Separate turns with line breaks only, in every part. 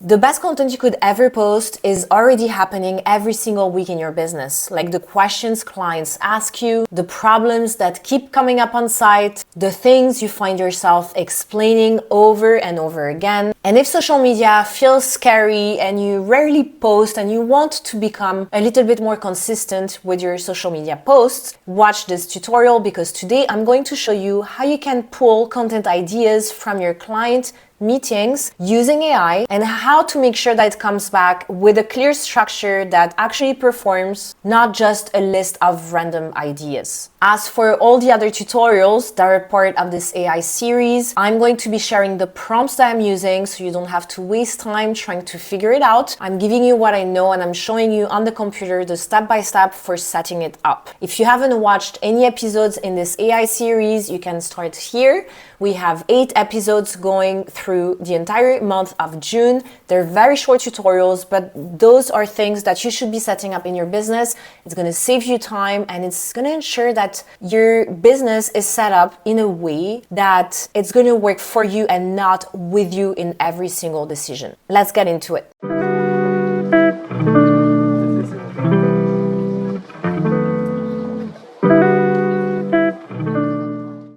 The best content you could ever post is already happening every single week in your business. Like the questions clients ask you, the problems that keep coming up on site, the things you find yourself explaining over and over again. And if social media feels scary and you rarely post and you want to become a little bit more consistent with your social media posts, watch this tutorial because today I'm going to show you how you can pull content ideas from your client meetings using AI and how to make sure that it comes back with a clear structure that actually performs, not just a list of random ideas. As for all the other tutorials that are part of this AI series, I'm going to be sharing the prompts that I'm using so you don't have to waste time trying to figure it out. I'm giving you what I know and I'm showing you on the computer the step-by-step for setting it up. If you haven't watched any episodes in this AI series, you can start here. We have 8 episodes going through the entire month of June. They're very short tutorials, but those are things that you should be setting up in your business. It's going to save you time and it's going to ensure that your business is set up in a way that it's going to work for you and not with you in every single decision. Let's get into it.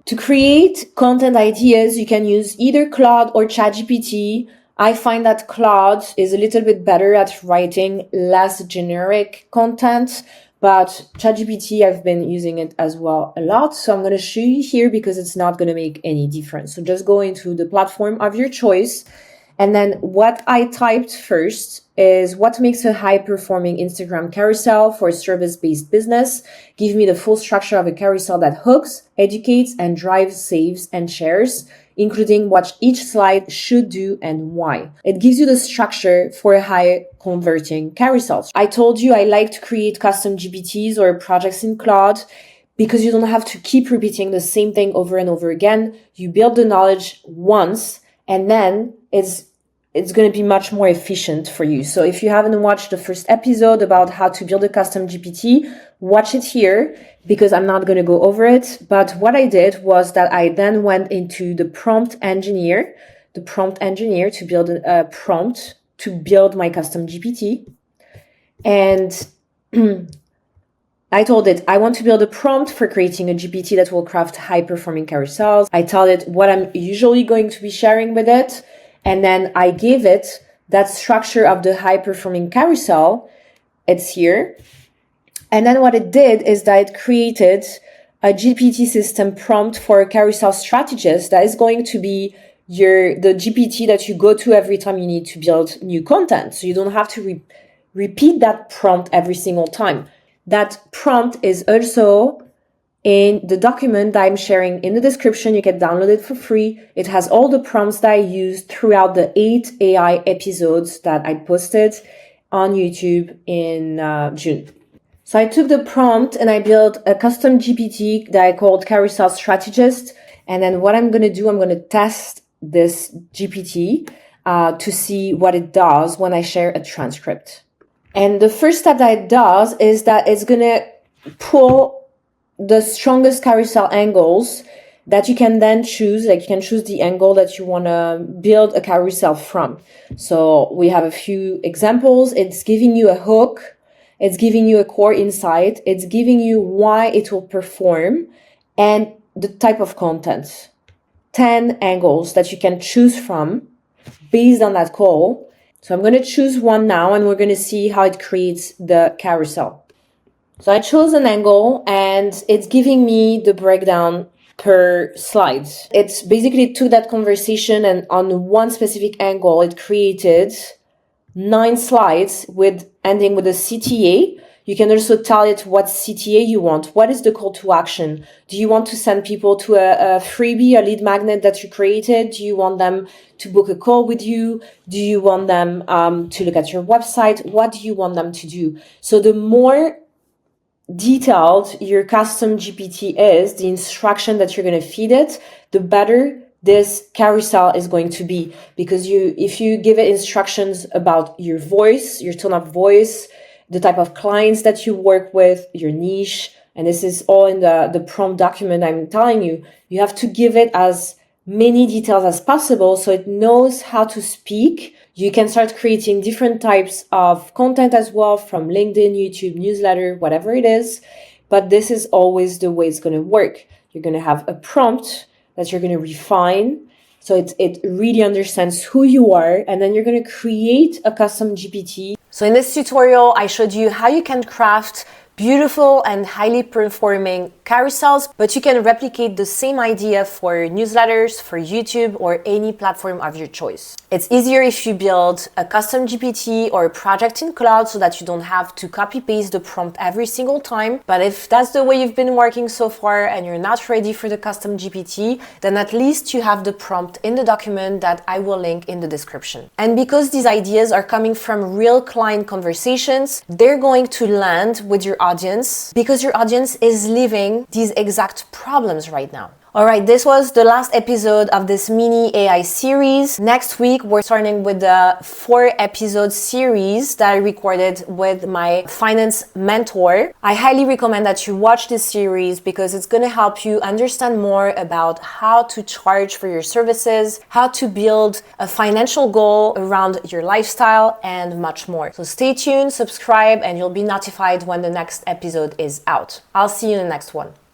To create content ideas, you can use either Claude or ChatGPT. I find that Claude is a little bit better at writing less generic content, but ChatGPT, I've been using it as well a lot. So I'm going to show you here because it's not going to make any difference. So just go into the platform of your choice. And then what I typed first is what makes a high-performing Instagram carousel for a service-based business. Give me the full structure of a carousel that hooks, educates, and drives saves and shares, including what each slide should do and why. It gives you the structure for a high-converting carousel. I told you I like to create custom GPTs or projects in Claude because you don't have to keep repeating the same thing over and over again. You build the knowledge once, and then it's going to be much more efficient for you. So if you haven't watched the first episode about how to build a custom GPT, watch it here because I'm not going to go over it. But what I did was that I then went into the prompt engineer to build a prompt to build my custom GPT. And I told it, I want to build a prompt for creating a GPT that will craft high-performing carousels. I told it what I'm usually going to be sharing with it. And then I gave it that structure of the high-performing carousel. It's here. And then what it did is that it created a GPT system prompt for a carousel strategist that is going to be the GPT that you go to every time you need to build new content. So you don't have to repeat that prompt every single time. That prompt is also in the document that I'm sharing in the description. You can download it for free. It has all the prompts that I used throughout the 8 AI episodes that I posted on YouTube in June. So I took the prompt and I built a custom GPT that I called Carousel Strategist. And then what I'm going to do, I'm going to test this GPT to see what it does when I share a transcript. And the first step that it does is that it's going to pull the strongest carousel angles that you can then choose. Like you can choose the angle that you want to build a carousel from. So we have a few examples. It's giving you a hook. It's giving you a core insight. It's giving you why it will perform and the type of content. 10 angles that you can choose from based on that call. So I'm going to choose one now and we're going to see how it creates the carousel. So I chose an angle and it's giving me the breakdown per slide. It's basically took that conversation and on one specific angle, it created 9 slides with ending with a CTA. You can also tell it what CTA you want. What is the call to action? Do you want to send people to a freebie, a lead magnet that you created? Do you want them to book a call with you? Do you want them to look at your website? What do you want them to do? So the more detailed your custom GPT is, the instruction that you're going to feed it, the better this carousel is going to be. Because if you give it instructions about your voice, your tone of voice, the type of clients that you work with, your niche, and this is all in the prompt document I'm telling you, you have to give it as many details as possible so it knows how to speak. You can start creating different types of content as well from LinkedIn, YouTube, newsletter, whatever it is. But this is always the way it's going to work. You're going to have a prompt that you're going to refine. So it really understands who you are, and then you're going to create a custom GPT. So in this tutorial, I showed you how you can craft beautiful and highly performing carousels, but you can replicate the same idea for newsletters, for YouTube, or any platform of your choice. It's easier if you build a custom GPT or a project in Claude so that you don't have to copy paste the prompt every single time. But if that's the way you've been working so far and you're not ready for the custom GPT, then at least you have the prompt in the document that I will link in the description. And because these ideas are coming from real client conversations, they're going to land with your audience because your audience is living these exact problems right now. All right, this was the last episode of this mini AI series. Next week, we're starting with the 4-episode series that I recorded with my finance mentor. I highly recommend that you watch this series because it's going to help you understand more about how to charge for your services, how to build a financial goal around your lifestyle, and much more. So stay tuned, subscribe, and you'll be notified when the next episode is out. I'll see you in the next one.